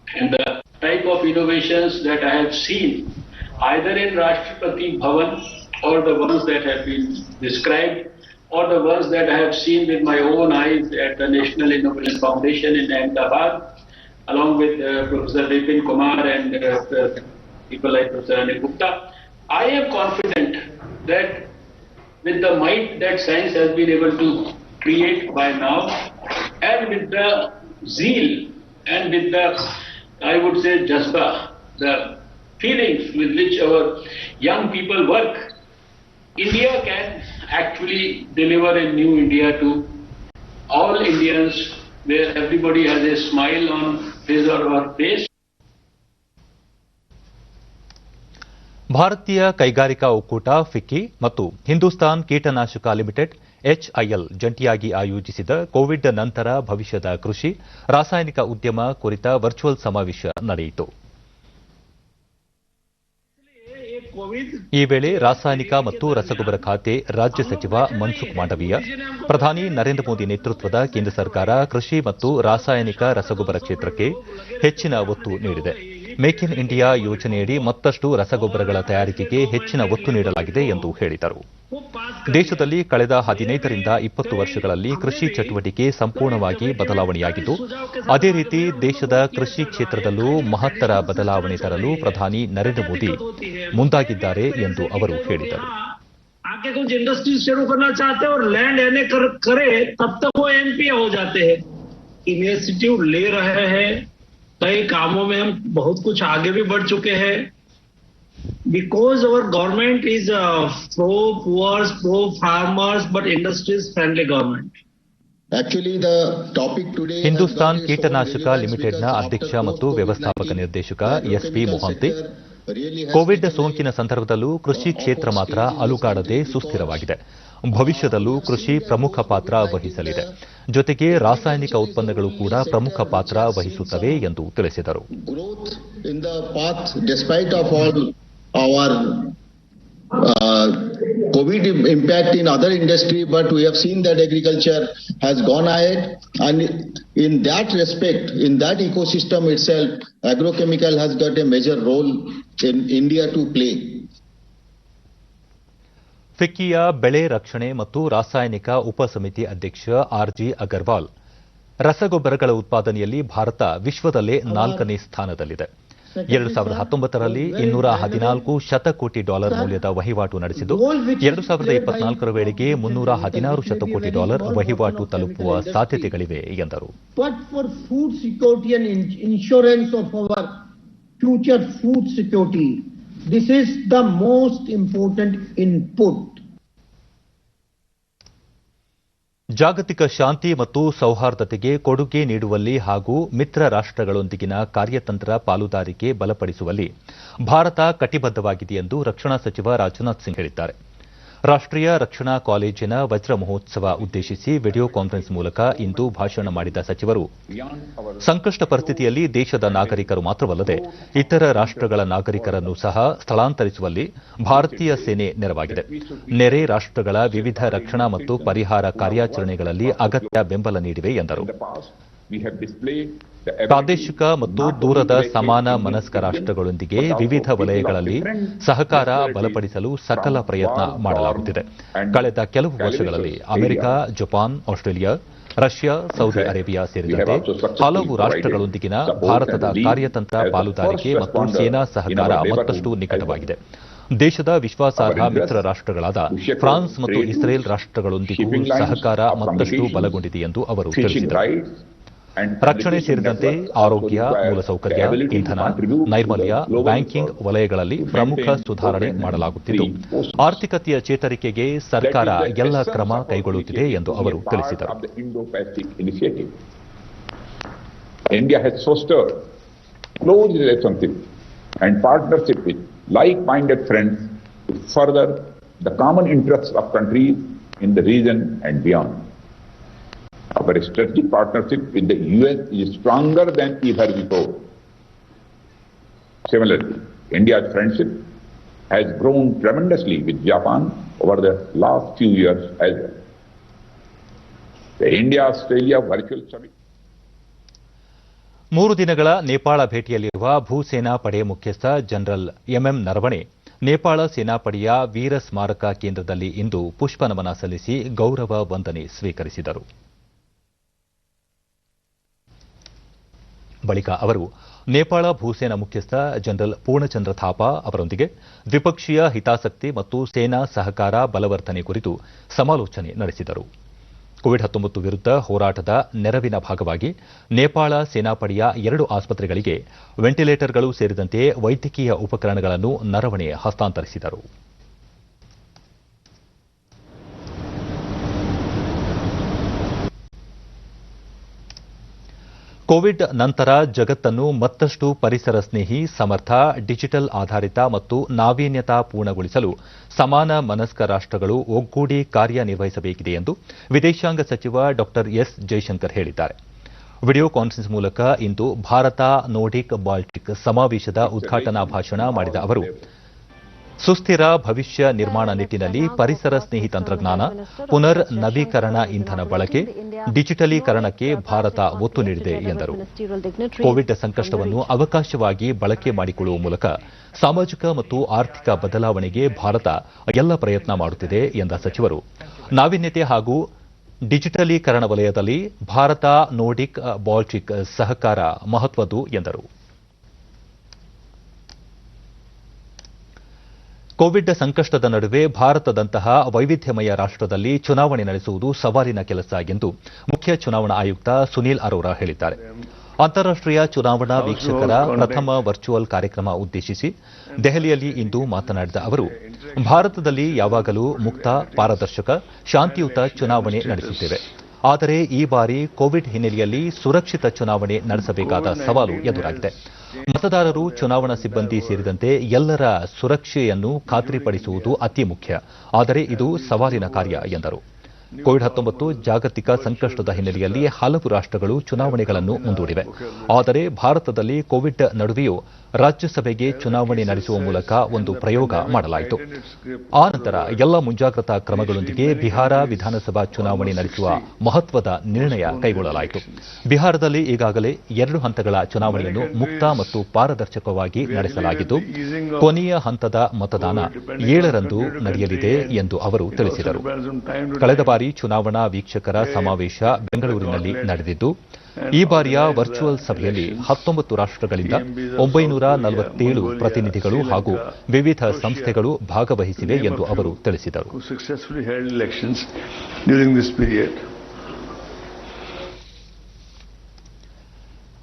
and the type of innovations that I have seen, either in Rashtrapati Bhavan or the ones that have been described, or the ones that I have seen with my own eyes at the National Innovation Foundation in Ahmedabad, along with Professor Vipin Kumar and people like Professor Anil Gupta. I am confident that with the might that science has been able to create by now, and with the zeal and with the, I would say, jazba, the feelings with which our young people work, India can actually deliver a new India to all Indians, where everybody has a smile on his or her face. ಭಾರತೀಯ ಕೈಗಾರಿಕಾ ಒಕ್ಕೂಟ ಫಿಕ್ಕಿ ಮತ್ತು ಹಿಂದೂಸ್ತಾನ್ ಕೀಟನಾಶಕ limited HIL ಜಂಟಿಯಾಗಿ ಆಯೋಜಿಸಿದ Covid ನಂತರ ಭವಿಷ್ಯದ ಕೃಷಿ ರಾಸಾಯನಿಕ ಉದ್ಯಮ ಕುರಿತ ವರ್ಚುವಲ್ ಸಮಾವೇಶ ನಡೆಯಿತು. ಈ ವೇಳೆ ರಾಸಾಯನಿಕ ಮತ್ತು ರಸಗೊಬ್ಬರ ಖಾತೆ ರಾಜ್ಯ ಸಚಿವ ಮನ್ಸುಖ್ ಮಾಂಡವೀಯ, ಪ್ರಧಾನಿ ನರೇಂದ್ರ ಮೋದಿ ನೇತೃತ್ವದ ಕೇಂದ್ರ ಸರ್ಕಾರ ಕೃಷಿ ಮತ್ತು ರಾಸಾಯನಿಕ ರಸಗೊಬ್ಬರ ಕ್ಷೇತ್ರಕ್ಕೆ ಹೆಚ್ಚಿನ ಒತ್ತು ನೀಡಿದೆ. ಮೇಕ್ ಇನ್ ಇಂಡಿಯಾ ಯೋಜನೆಯಡಿ ಮತ್ತಷ್ಟು ರಸಗೊಬ್ಬರಗಳ ತಯಾರಿಕೆಗೆ ಹೆಚ್ಚಿನ ಒತ್ತು ನೀಡಲಾಗಿದೆ ಎಂದು ಹೇಳಿದರು. ದೇಶದಲ್ಲಿ ಕಳೆದ 15ರಿಂದ 20 ವರ್ಷಗಳಲ್ಲಿ ಕೃಷಿ ಚಟುವಟಿಕೆ ಸಂಪೂರ್ಣವಾಗಿ ಬದಲಾವಣೆಯಾಗಿದ್ದು, ಅದೇ ರೀತಿ ದೇಶದ ಕೃಷಿ ಕ್ಷೇತ್ರದಲ್ಲೂ ಮಹತ್ತರ ಬದಲಾವಣೆ ತರಲು ಪ್ರಧಾನಿ ನರೇಂದ್ರ ಮೋದಿ ಮುಂದಾಗಿದ್ದಾರೆ ಎಂದು ಅವರು ಹೇಳಿದರು. आगे कुछ इंडस्ट्री शुरू करना चाहते हैं और लैंड एने करे तब तक वो एनपीए हो जाते हैं. इनिशिएटिव ले रहे हैं, कई कामों में हम बहुत कुछ आगे भी बढ़ चुके हैं. Because our government is pro poor, pro farmers, but industries friendly government. Actually, the topic today. Hindustan ಕೀಟನಾಶಕ ಲಿಮಿಟೆಡ್ನ ಅಧ್ಯಕ್ಷ ಮತ್ತು ವ್ಯವಸ್ಥಾಪಕ ನಿರ್ದೇಶಕ ಎಸ್ಪಿ ಮೊಹಂತಿ, ಕೋವಿಡ್ ಸೋಂಕಿನ ಸಂದರ್ಭದಲ್ಲೂ ಕೃಷಿ ಕ್ಷೇತ್ರ ಮಾತ್ರ ಅಲುಗಾಡದೆ ಸುಸ್ಥಿರವಾಗಿದೆ. ಭವಿಷ್ಯದಲ್ಲೂ ಕೃಷಿ ಪ್ರಮುಖ ಪಾತ್ರ ವಹಿಸಲಿದೆ. ಜೊತೆಗೆ ರಾಸಾಯನಿಕ ಉತ್ಪನ್ನಗಳು ಕೂಡ ಪ್ರಮುಖ ಪಾತ್ರ ವಹಿಸುತ್ತವೆ ಎಂದು ತಿಳಿಸಿದರು. Our COVID impact in other industry, but we have seen that agriculture has gone ahead, and in that respect, in that ecosystem itself, agrochemical has got a major role in India to play. ಫಿಕ್ಕಿಯ ಬೆಳೆ ರಕ್ಷಣೆ ಮತ್ತು ರಾಸಾಯನಿಕ ಉಪಸಮಿತಿ ಅಧ್ಯಕ್ಷ ಆರ್ಜಿ ಅಗರ್ವಾಲ್, ರಸಗೊಬ್ಬರಗಳ ಉತ್ಪಾದನೆಯಲ್ಲಿ ಭಾರತ ವಿಶ್ವದಲ್ಲೇ 4ನೇ ಸ್ಥಾನದಲ್ಲಿದೆ. 2019ರಲ್ಲಿ $214 ಶತಕೋಟಿ ಮೌಲ್ಯದ ವಹಿವಾಟು ನಡೆಸಿದ್ದು, 2024ರ ವೇಳೆಗೆ $316 ಶತಕೋಟಿ ವಹಿವಾಟು ತಲುಪುವ ಸಾಧ್ಯತೆಗಳಿವೆ ಎಂದರು. But for food security and insurance of our future food security, this is the most important input. ಜಾಗತಿಕ ಶಾಂತಿ ಮತ್ತು ಸೌಹಾರ್ದತೆಗೆ ಕೊಡುಗೆ ನೀಡುವಲ್ಲಿ ಹಾಗೂ ಮಿತ್ರ ರಾಷ್ಟ್ರಗಳೊಂದಿಗಿನ ಕಾರ್ಯತಂತ್ರ ಪಾಲುದಾರಿಕೆ ಬಲಪಡಿಸುವಲ್ಲಿ ಭಾರತ ಕಟಿಬದ್ದವಾಗಿದೆ ಎಂದು ರಕ್ಷಣಾ ಸಚಿವ ರಾಜನಾಥ್ ಸಿಂಗ್ ಹೇಳಿದ್ದಾರೆ. ರಾಷ್ಟ್ರೀಯ ರಕ್ಷಣಾ ಕಾಲೇಜಿನ ವಜ್ರ ಮಹೋತ್ಸವ ಉದ್ದೇಶಿಸಿ ವಿಡಿಯೋ ಕಾನ್ಫರೆನ್ಸ್ ಮೂಲಕ ಇಂದು ಭಾಷಣ ಮಾಡಿದ ಸಚಿವರು, ಸಂಕಷ್ಟ ಪರಿಸ್ಥಿತಿಯಲ್ಲಿ ದೇಶದ ನಾಗರಿಕರು ಮಾತ್ರವಲ್ಲದೆ ಇತರ ರಾಷ್ಟ್ರಗಳ ನಾಗರಿಕರನ್ನು ಸಹ ಸ್ಥಳಾಂತರಿಸುವಲ್ಲಿ ಭಾರತೀಯ ಸೇನೆ ನೆರವಾಗಿದೆ. ನೆರೆ ರಾಷ್ಟ್ರಗಳ ವಿವಿಧ ರಕ್ಷಣಾ ಮತ್ತು ಪರಿಹಾರ ಕಾರ್ಯಾಚರಣೆಗಳಲ್ಲಿ ಅಗತ್ಯ ಬೆಂಬಲ ನೀಡಿವೆ ಎಂದರು. ಪ್ರಾದೇಶಿಕ ಮತ್ತು ದೂರದ ಸಮಾನ ಮನಸ್ಕ ರಾಷ್ಟ್ರಗಳೊಂದಿಗೆ ವಿವಿಧ ವಲಯಗಳಲ್ಲಿ ಸಹಕಾರ ಬಲಪಡಿಸಲು ಸಕಲ ಪ್ರಯತ್ನ ಮಾಡಲಾಗುತ್ತಿದೆ. ಕಳೆದ ಕೆಲವು ವರ್ಷಗಳಲ್ಲಿ America, Japan, Australia, Russia, Saudi Arabia ಸೇರಿದಂತೆ ಹಲವು ರಾಷ್ಟ್ರಗಳೊಂದಿಗಿನ ಭಾರತದ ಕಾರ್ಯತಂತ್ರ ಪಾಲುದಾರಿಕೆ ಮತ್ತು ಸೇನಾ ಸಹಕಾರ ಮತ್ತಷ್ಟು ನಿಕಟವಾಗಿದೆ. ದೇಶದ ವಿಶ್ವಾಸಾರ್ಹ ಮಿತ್ರ ರಾಷ್ಟ್ರಗಳಾದ ಫ್ರಾನ್ಸ್ ಮತ್ತು ಇಸ್ರೇಲ್ ರಾಷ್ಟ್ರಗಳೊಂದಿಗೂ ಸಹಕಾರ ಮತ್ತಷ್ಟು ಬಲಗೊಂಡಿದೆ ಎಂದು ಅವರು ತಿಳಿಸಿದರು. ರಕ್ಷಣೆ ಸೇರಿದಂತೆ ಆರೋಗ್ಯ, ಮೂಲಸೌಕರ್ಯ, ಇಂಧನ, ನೈರ್ಮಲ್ಯ, ಬ್ಯಾಂಕಿಂಗ್ ವಲಯಗಳಲ್ಲಿ ಪ್ರಮುಖ ಸುಧಾರಣೆ ಮಾಡಲಾಗುತ್ತಿದ್ದು, ಆರ್ಥಿಕತೆಯ ಚೇತರಿಕೆಗೆ ಸರ್ಕಾರ ಎಲ್ಲ ಕ್ರಮ ಕೈಗೊಳ್ಳುತ್ತಿದೆ ಎಂದು ಅವರು ತಿಳಿಸಿದರು. India has fostered close relationship and partnership with like-minded friends to further the common interests of countries in the region and beyond. Our strategic partnership with the US is stronger than ever before. Similarly, India's friendship has grown tremendously with Japan over the last few years as well. The India-Australia Virtual Summit. 3 ದಿನಗಳ ನೇಪಾಳ ಭೇಟಿಯಲ್ಲಿರುವ ಭೂಸೇನಾ ಪಡೆ ಮುಖ್ಯಸ್ಥ general MM Naravane Nepal ಸೇನಾಪಡೆಯ ವೀರ ಸ್ಮಾರಕ ಕೇಂದ್ರದಲ್ಲಿ ಇಂದು ಪುಷ್ಪನಮನ ಸಲ್ಲಿಸಿ ಗೌರವ ವಂದನೆ ಸ್ವೀಕರಿಸಿದರು. ಬಳಿಕ ಅವರು ನೇಪಾಳ ಭೂಸೇನಾ ಮುಖ್ಯಸ್ಥ ಜನರಲ್ ಪೂರ್ಣಚಂದ್ರ ಥಾಪಾ ಅವರೊಂದಿಗೆ ದ್ವಿಪಕ್ಷೀಯ ಹಿತಾಸಕ್ತಿ ಮತ್ತು ಸೇನಾ ಸಹಕಾರ ಬಲವರ್ಧನೆ ಕುರಿತು ಸಮಾಲೋಚನೆ ನಡೆಸಿದರು. ಕೋವಿಡ್-19 ವಿರುದ್ಧ ಹೋರಾಟದ ನೆರವಿನ ಭಾಗವಾಗಿ ನೇಪಾಳ ಸೇನಾಪಡೆಯ 2 ಆಸ್ಪತ್ರೆಗಳಿಗೆ ವೆಂಟಿಲೇಟರ್ಗಳು ಸೇರಿದಂತೆ ವೈದ್ಯಕೀಯ ಉಪಕರಣಗಳನ್ನು ನರವಣೆ ಹಸ್ತಾಂತರಿಸಿದರು. ಕೋವಿಡ್ ನಂತರ ಜಗತ್ತನ್ನು ಮತ್ತಷ್ಟು ಪರಿಸರ ಸ್ನೇಹಿ, ಸಮರ್ಥ, ಡಿಜಿಟಲ್ ಆಧಾರಿತ ಮತ್ತು ನಾವೀನ್ಯತಾಪೂರ್ಣಗೊಳಿಸಲು ಸಮಾನ ಮನಸ್ಕ ರಾಷ್ಟಗಳು ಒಗ್ಗೂಡಿ ಕಾರ್ಯನಿರ್ವಹಿಸಬೇಕಿದೆ ಎಂದು ವಿದೇಶಾಂಗ ಸಚಿವ ಡಾ ಎಸ್ ಜೈಶಂಕರ್ ಹೇಳಿದ್ದಾರೆ. ವಿಡಿಯೋ ಕಾನ್ಫರೆನ್ಸ್ ಮೂಲಕ ಇಂದು ಭಾರತ ನೋರ್ಡಿಕ್ ಬಾಲ್ಟಿಕ್ ಸಮಾವೇಶದ ಉದ್ಘಾಟನಾ ಭಾಷಣ ಮಾಡಿದ ಅವರು, ಸುಸ್ಥಿರ ಭವಿಷ್ಯ ನಿರ್ಮಾಣ ನಿಟ್ಟಿನಲ್ಲಿ ಪರಿಸರ ಸ್ನೇಹಿ ತಂತ್ರಜ್ಞಾನ, ಪುನರ್ ನವೀಕರಣ ಇಂಧನ ಬಳಕೆ, ಡಿಜಿಟಲೀಕರಣಕ್ಕೆ ಭಾರತ ಒತ್ತು ನೀಡಿದೆ ಎಂದರು. ಕೋವಿಡ್ ಸಂಕಷ್ಟವನ್ನು ಅವಕಾಶವಾಗಿ ಬಳಕೆ ಮಾಡಿಕೊಳ್ಳುವ ಮೂಲಕ ಸಾಮಾಜಿಕ ಮತ್ತು ಆರ್ಥಿಕ ಬದಲಾವಣೆಗೆ ಭಾರತ ಎಲ್ಲ ಪ್ರಯತ್ನ ಮಾಡುತ್ತಿದೆ ಎಂದ ಸಚಿವರು, ನಾವೀನ್ಯತೆ ಹಾಗೂ ಡಿಜಿಟಲೀಕರಣ ವಲಯದಲ್ಲಿ ಭಾರತ ನೋರ್ಡಿಕ್ ಬಾಲ್ಟಿಕ್ ಸಹಕಾರ ಮಹತ್ವದ್ದು ಎಂದರು. ಕೋವಿಡ್ ಸಂಕಷ್ಟದ ನಡುವೆ ಭಾರತದಂತಹ ವೈವಿಧ್ಯಮಯ ರಾಷ್ಟದಲ್ಲಿ ಚುನಾವಣೆ ನಡೆಸುವುದು ಸವಾಲಿನ ಕೆಲಸ ಎಂದು ಮುಖ್ಯ ಚುನಾವಣಾ ಆಯುಕ್ತ ಸುನೀಲ್ ಅರೋರಾ ಹೇಳಿದ್ದಾರೆ. ಅಂತಾರಾಷ್ಟೀಯ ಚುನಾವಣಾ ವೀಕ್ಷಕರ ಪ್ರಥಮ ವರ್ಚುವಲ್ ಕಾರ್ಯಕ್ರಮ ಉದ್ದೇಶಿಸಿ ದೆಹಲಿಯಲ್ಲಿ ಇಂದು ಮಾತನಾಡಿದ ಅವರು, ಭಾರತದಲ್ಲಿ ಯಾವಾಗಲೂ ಮುಕ್ತ, ಪಾರದರ್ಶಕ, ಶಾಂತಿಯುತ ಚುನಾವಣೆ ನಡೆಸುತ್ತೇವೆ. ಆದರೆ ಈ ಬಾರಿ ಕೋವಿಡ್ ಹಿನ್ನೆಲೆಯಲ್ಲಿ ಸುರಕ್ಷಿತ ಚುನಾವಣೆ ನಡೆಸಬೇಕಾದ ಸವಾಲು ಎದುರಾಗಿದೆ. ಮತದಾರರು, ಚುನಾವಣಾ ಸಿಬ್ಬಂದಿ ಸೇರಿದಂತೆ ಎಲ್ಲರ ಸುರಕ್ಷೆಯನ್ನು ಖಾತ್ರಿಪಡಿಸುವುದು ಅತಿ ಮುಖ್ಯ. ಆದರೆ ಇದು ಸವಾಲಿನ ಕಾರ್ಯ ಎಂದರು. ಕೋವಿಡ್-19 ಜಾಗತಿಕ ಸಂಕಷ್ಟದ ಹಿನ್ನೆಲೆಯಲ್ಲಿ ಹಲವು ರಾಷ್ಟಗಳು ಚುನಾವಣೆಗಳನ್ನು ಮುಂದೂಡಿವೆ. ಆದರೆ ಭಾರತದಲ್ಲಿ ಕೋವಿಡ್ ನಡುವೆಯೂ ರಾಜ್ಯಸಭೆಗೆ ಚುನಾವಣೆ ನಡೆಸುವ ಮೂಲಕ ಒಂದು ಪ್ರಯೋಗ ಮಾಡಲಾಯಿತು. ಆ ನಂತರ ಎಲ್ಲ ಮುಂಜಾಗ್ರತಾ ಕ್ರಮಗಳೊಂದಿಗೆ ಬಿಹಾರ ವಿಧಾನಸಭಾ ಚುನಾವಣೆ ನಡೆಸುವ ಮಹತ್ವದ ನಿರ್ಣಯ ಕೈಗೊಳ್ಳಲಾಯಿತು. ಬಿಹಾರದಲ್ಲಿ ಈಗಾಗಲೇ 2 ಹಂತಗಳ ಚುನಾವಣೆಯನ್ನು ಮುಕ್ತ ಮತ್ತು ಪಾರದರ್ಶಕವಾಗಿ ನಡೆಸಲಾಗಿದ್ದು, ಕೊನೆಯ ಹಂತದ ಮತದಾನ 7ರಂದು ನಡೆಯಲಿದೆ ಎಂದು ಅವರು ತಿಳಿಸಿದರು. ಕಳೆದ ಬಾರಿ ಚುನಾವಣಾ ವೀಕ್ಷಕರ ಸಮಾವೇಶ ಬೆಂಗಳೂರಿನಲ್ಲಿ ನಡೆದಿದ್ದು, ಈ ಬಾರಿಯ ವರ್ಚುವಲ್ ಸಭೆಯಲ್ಲಿ 19 ರಾಷ್ಟಗಳಿಂದ 947 ಪ್ರತಿನಿಧಿಗಳು ಹಾಗೂ ವಿವಿಧ ಸಂಸ್ಥೆಗಳು ಭಾಗವಹಿಸಿವೆ ಎಂದು ಅವರು ತಿಳಿಸಿದರು.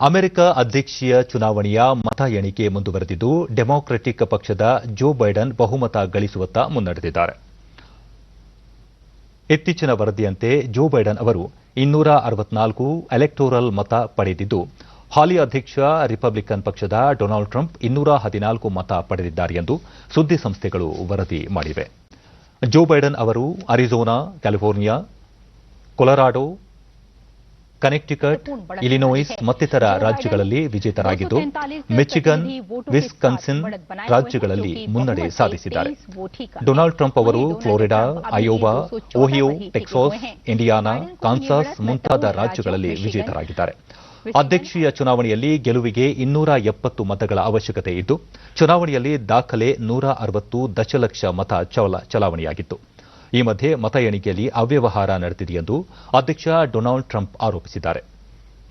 ಅಮೆರಿಕ ಅಧ್ಯಕ್ಷೀಯ ಚುನಾವಣೆಯ ಮತ ಎಣಿಕೆ ಮುಂದುವರೆದಿದ್ದು, ಡೆಮಾಕ್ರೆಟಿಕ್ ಪಕ್ಷದ ಜೋ ಬೈಡನ್ ಬಹುಮತ ಗಳಿಸುವತ್ತ ಮುನ್ನಡೆದಿದ್ದಾರೆ. ಇತ್ತೀಚಿನ ವರದಿಯಂತೆ ಜೋ ಬೈಡನ್ ಅವರು 264 ಎಲೆಕ್ಟೋರಲ್ ಮತ ಪಡೆದಿದ್ದು, ಹಾಲಿ ಅಧ್ಯಕ್ಷ ರಿಪಬ್ಲಿಕನ್ ಪಕ್ಷದ ಡೊನಾಲ್ಡ್ ಟ್ರಂಪ್ 214 ಮತ ಪಡೆದಿದ್ದಾರೆ ಎಂದು ಸುದ್ದಿ ಸಂಸ್ಥೆಗಳು ವರದಿ ಮಾಡಿವೆ. ಜೋ ಬೈಡನ್ ಅವರು Arizona, California, Colorado, Connecticut, Illinois ಮತ್ತಿತರ ರಾಜ್ಯಗಳಲ್ಲಿ ವಿಜೇತರಾಗಿದ್ದು, ಮಿಚಿಗನ್, ವಿಸ್ಕನ್ಸಿನ್ ರಾಜ್ಯಗಳಲ್ಲಿ ಮುನ್ನಡೆ ಸಾಧಿಸಿದ್ದಾರೆ. ಡೊನಾಲ್ಡ್ ಟ್ರಂಪ್ ಅವರು Florida, Iowa, Ohio, Texas, Indiana, Kansas ಮುಂತಾದ ರಾಜ್ಯಗಳಲ್ಲಿ ವಿಜೇತರಾಗಿದ್ದಾರೆ. ಅಧ್ಯಕ್ಷೀಯ ಚುನಾವಣೆಯಲ್ಲಿ ಗೆಲುವಿಗೆ 270 ಮತಗಳ ಅವಶ್ಯಕತೆ ಇದ್ದು, ಚುನಾವಣೆಯಲ್ಲಿ ದಾಖಲೆ 160 ದಶಲಕ್ಷ ಮತ ಚಲಾವಣೆಯಾಗಿತ್ತು. ಈ ಮಧ್ಯೆ ಮತ ಎಣಿಕೆಯಲ್ಲಿ ಅವ್ಯವಹಾರ ನಡೆದಿದೆ ಎಂದು ಅಧ್ಯಕ್ಷ ಡೊನಾಲ್ಡ್ ಟ್ರಂಪ್ ಆರೋಪಿಸಿದ್ದಾರೆ.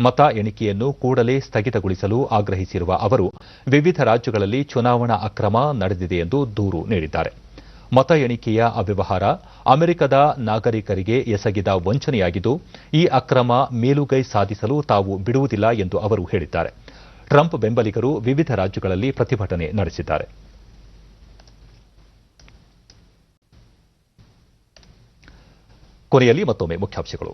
ಮತ ಎಣಿಕೆಯನ್ನು ಕೂಡಲೇ ಸ್ಥಗಿತಗೊಳಿಸಲು ಆಗ್ರಹಿಸಿರುವ ಅವರು, ವಿವಿಧ ರಾಜ್ಯಗಳಲ್ಲಿ ಚುನಾವಣಾ ಅಕ್ರಮ ನಡೆದಿದೆ ಎಂದು ದೂರು ನೀಡಿದ್ದಾರೆ. ಮತ ಎಣಿಕೆಯ ಅವ್ಯವಹಾರ ಅಮೆರಿಕದ ನಾಗರಿಕರಿಗೆ ಎಸಗಿದ ವಂಚನೆಯಾಗಿದ್ದು, ಈ ಅಕ್ರಮ ಮೇಲುಗೈ ಸಾಧಿಸಲು ತಾವು ಬಿಡುವುದಿಲ್ಲ ಎಂದು ಅವರು ಹೇಳಿದ್ದಾರೆ. ಟ್ರಂಪ್ ಬೆಂಬಲಿಗರು ವಿವಿಧ ರಾಜ್ಯಗಳಲ್ಲಿ ಪ್ರತಿಭಟನೆ ನಡೆಸಿದ್ದಾರೆ. ಕೊನೆಯಲ್ಲಿ ಮತ್ತೊಮ್ಮೆ ಮುಖ್ಯಾಂಶಗಳು.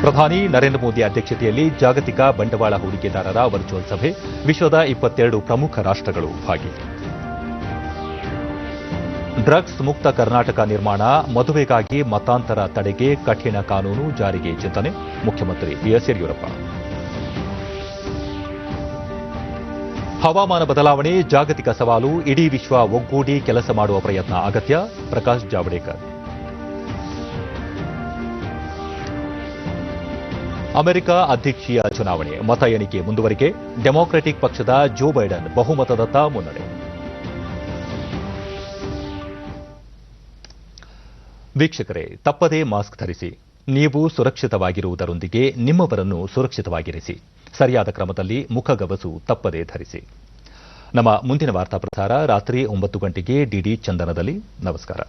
ಪ್ರಧಾನಿ ನರೇಂದ್ರ ಮೋದಿ ಅಧ್ಯಕ್ಷತೆಯಲ್ಲಿ ಜಾಗತಿಕ ಬಂಡವಾಳ ಹೂಡಿಕೆದಾರರ ವರ್ಚುವಲ್ ಸಭೆ, ವಿಶ್ವದ 22 ಪ್ರಮುಖ ರಾಷ್ಟಗಳು ಭಾಗಿ. ಡ್ರಗ್ಸ್ ಮುಕ್ತ ಕರ್ನಾಟಕ ನಿರ್ಮಾಣ, ಮದುವೆಗಾಗಿ ಮತಾಂತರ ತಡೆಗೆ ಕಠಿಣ ಕಾನೂನು ಜಾರಿಗೆ ಚಿಂತನೆ, ಮುಖ್ಯಮಂತ್ರಿ ಬಿಎಸ್ ಯಡಿಯೂರಪ್ಪ. ಹವಾಮಾನ ಬದಲಾವಣೆ ಜಾಗತಿಕ ಸವಾಲು, ಇಡೀ ವಿಶ್ವ ಒಗ್ಗೂಡಿ ಕೆಲಸ ಮಾಡುವ ಪ್ರಯತ್ನ ಅಗತ್ಯ, ಪ್ರಕಾಶ್ ಜಾವಡೇಕರ್. ಅಮೆರಿಕ ಅಧ್ಯಕ್ಷೀಯ ಚುನಾವಣೆ ಮತ ಎಣಿಕೆ ಮುಂದುವರಿಕೆ, ಡೆಮಾಕ್ರೆಟಿಕ್ ಪಕ್ಷದ ಜೋ ಬೈಡನ್ ಬಹುಮತದತ್ತ ಮುನ್ನಡೆ. ವೀಕ್ಷಕರೇ, ತಪ್ಪದೇ ಮಾಸ್ಕ್ ಧರಿಸಿ. ನೀವು ಸುರಕ್ಷಿತವಾಗಿರುವುದರೊಂದಿಗೆ ನಿಮ್ಮವರನ್ನು ಸುರಕ್ಷಿತವಾಗಿರಿಸಿ. ಸರಿಯಾದ ಕ್ರಮದಲ್ಲಿ ಮುಖಗವಸು ತಪ್ಪದೇ ಧರಿಸಿ. ನಮ್ಮ ಮುಂದಿನ ವಾರ್ತಾ ಪ್ರಸಾರ ರಾತ್ರಿ 9 ಗಂಟೆಗೆ ಡಿಡಿ ಚಂದನದಲ್ಲಿ. ನಮಸ್ಕಾರ.